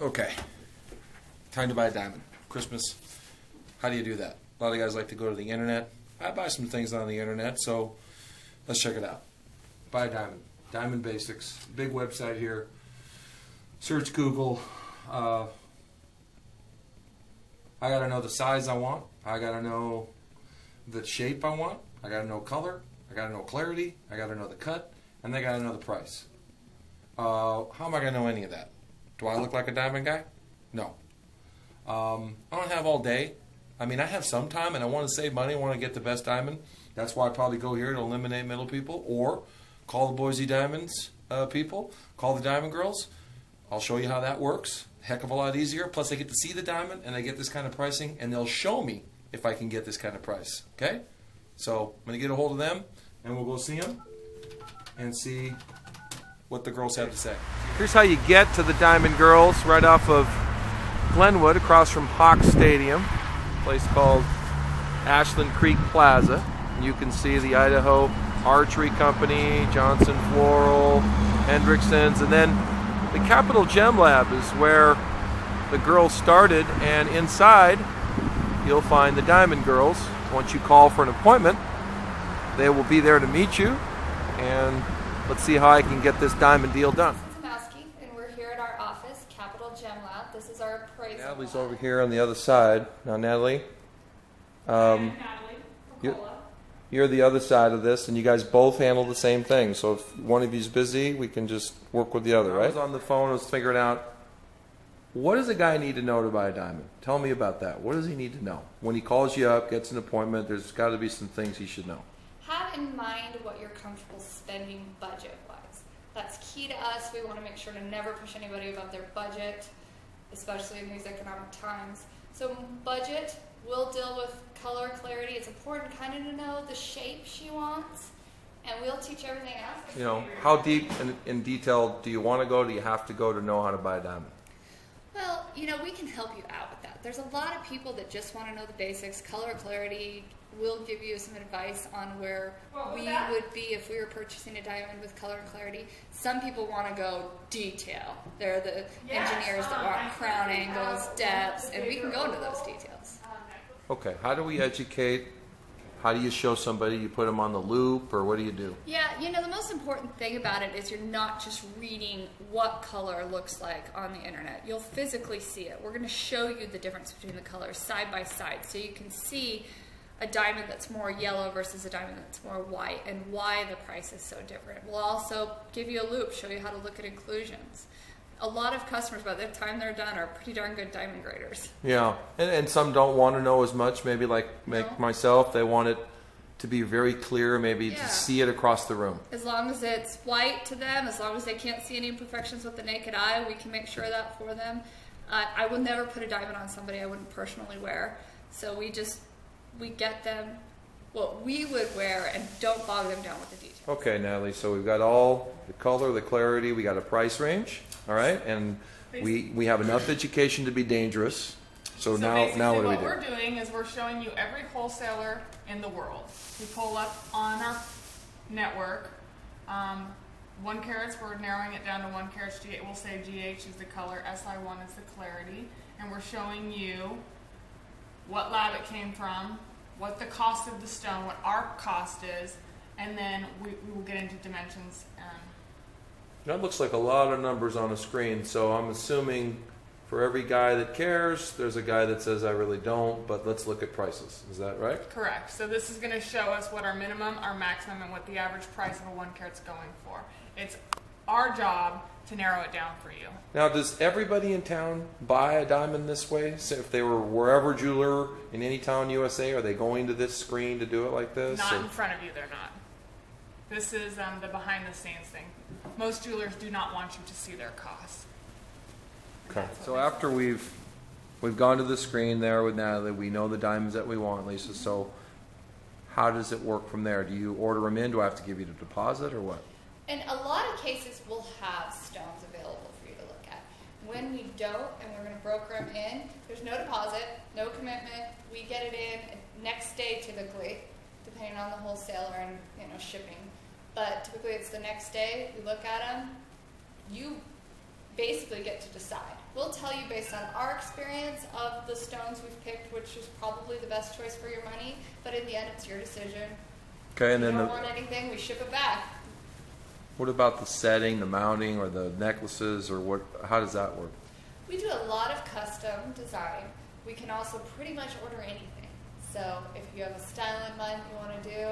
Okay, time to buy a diamond. Christmas. How do you do that? A lot of guys like to go to the internet. I buy some things on the internet, so let's check it out. Buy a diamond. Diamond Basics. Big website here. Search Google. I gotta know the size I want. I gotta know the shape I want. I gotta know color. I gotta know clarity. I gotta know the cut. And I gotta know the price. How am I gonna know any of that? Do I look like a diamond guy? No. I don't have all day. I mean, I have some time, and I want to save money. I want to get the best diamond. That's why I probably go here to eliminate middle people, or call the Boise Diamonds people, call the Diamond Girls. I'll show you how that works. Heck of a lot easier. Plus, I get to see the diamond, and I get this kind of pricing, and they'll show me if I can get this kind of price. Okay? So I'm going to get a hold of them, and we'll go see them and see what the girls have to say. Here's how you get to the Diamond Girls, right off of Glenwood, across from Hawk Stadium, a place called Ashland Creek Plaza. And you can see the Idaho Archery Company, Johnson Floral, Hendrickson's, and then the Capitol Gem Lab is where the girls started, and inside you'll find the Diamond Girls. Once you call for an appointment, they will be there to meet you, and let's see how I can get this diamond deal done. And we're here at our office, Capitol Gem Lab. This is our appraisal. Natalie's over here on the other side. Now, Natalie, you're the other side of this, and you guys both handle the same thing. So if one of you's busy, we can just work with the other, right? I was on the phone, I was figuring out, what does a guy need to know to buy a diamond? Tell me about that. What does he need to know? When he calls you up, gets an appointment, there's got to be some things he should know. Have in mind what you're comfortable spending budget-wise. That's key to us. We want to make sure to never push anybody above their budget, especially in these economic times. So budget, we'll deal with color, clarity. It's important kind of to know the shape she wants, and we'll teach everything else. You know, how deep in detail do you want to go? Do you have to go to know how to buy a diamond? Well, you know, we can help you out with that. There's a lot of people that just want to know the basics, color, clarity. We'll give you some advice on where we would be if we were purchasing a diamond with color and clarity. Some people want to go detail. They're the engineers that want crown angles, depths, and we can go into those details. Okay, how do we educate? How do you show somebody? You put them on the loop, or what do you do? Yeah, you know, the most important thing about it is you're not just reading what color looks like on the internet. You'll physically see it. We're going to show you the difference between the colors side by side, so you can see a diamond that's more yellow versus a diamond that's more white, and why the price is so different. We'll also give you a loop, show you how to look at inclusions. A lot of customers, by the time they're done, are pretty darn good diamond graders. Yeah, and some don't want to know as much, maybe like myself. They want it to be very clear, maybe to see it across the room. As long as it's white to them, as long as they can't see any imperfections with the naked eye, we can make sure of that for them. I will never put a diamond on somebody I wouldn't personally wear. So we get them what we would wear and don't bog them down with the details. Okay, Natalie, so we've got all the color, the clarity, we got a price range, all right, and we have enough education to be dangerous. So now what do we do? What we're doing is we're showing you every wholesaler in the world. We pull up on our network. 1 carats, we're narrowing it down to 1 carat. We'll say GH is the color, SI1 is the clarity, and we're showing you what lab it came from, what the cost of the stone, what our cost is, and then we will get into dimensions. That looks like a lot of numbers on a screen, so I'm assuming for every guy that cares, there's a guy that says, I really don't, but let's look at prices. Is that right? Correct. So this is going to show us what our minimum, our maximum, and what the average price of a 1 carat's going for. It's our job to narrow it down for you. Now, does everybody in town buy a diamond this way? So if they were wherever jeweler in any town USA, are they going to this screen to do it like this? Not in front of you, they're not. This is the behind the scenes thing. Most jewelers do not want you to see their costs. Okay. So after we've gone to the screen there with Natalie, we know the diamonds that we want, Lisa. So how does it work from there? Do you order them in? Do I have to give you the deposit or what? In a lot of cases, we'll have stones available for you to look at. When we don't, and we're going to broker them in, there's no deposit, no commitment. We get it in next day typically, depending on the wholesaler and shipping. But typically it's the next day. We look at them. You basically get to decide. We'll tell you based on our experience of the stones we've picked, which is probably the best choice for your money, but in the end, it's your decision. Okay, and If then you don't want anything, we ship it back. what about the setting, the mounting, or the necklaces, or what? How does that work? We do a lot of custom design. We can also pretty much order anything. So if you have a style in mind you want to do,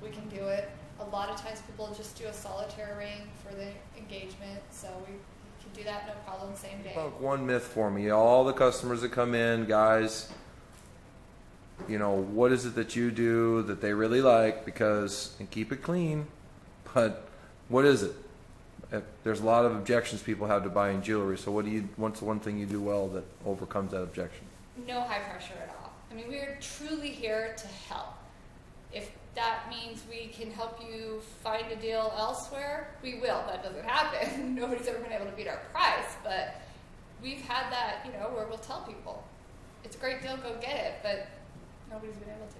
we can do it. A lot of times people just do a solitaire ring for the engagement, so we can do that no problem, same day. Debunk one myth for me. All the customers that come in, guys, you know, what is it that you do that they really like? Because, and keep it clean, but what is it? There's a lot of objections people have to buying jewelry. So what's the one thing you do well that overcomes that objection? No high pressure at all. I mean, we are truly here to help. If that means we can help you find a deal elsewhere, we will. That doesn't happen. Nobody's ever been able to beat our price, but we've had that, you know, where we'll tell people, it's a great deal, go get it, but nobody's been able to.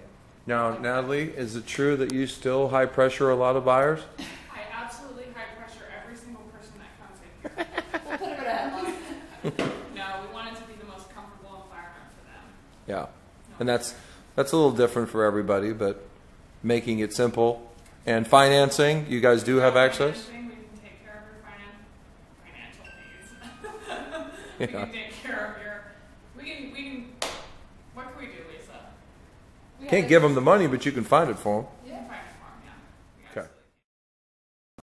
Now, Natalie, is it true that you still high pressure a lot of buyers? I absolutely high pressure every single person that comes in here. We'll put them in a headlock. No, we want it to be the most comfortable environment for them. Yeah, and that's a little different for everybody, but making it simple. And financing, you guys do have access? Financing, we can take care of your financial needs. We can take care of your, we can, what can we do, Lisa? We Can't have give them the money, but you can find it for them.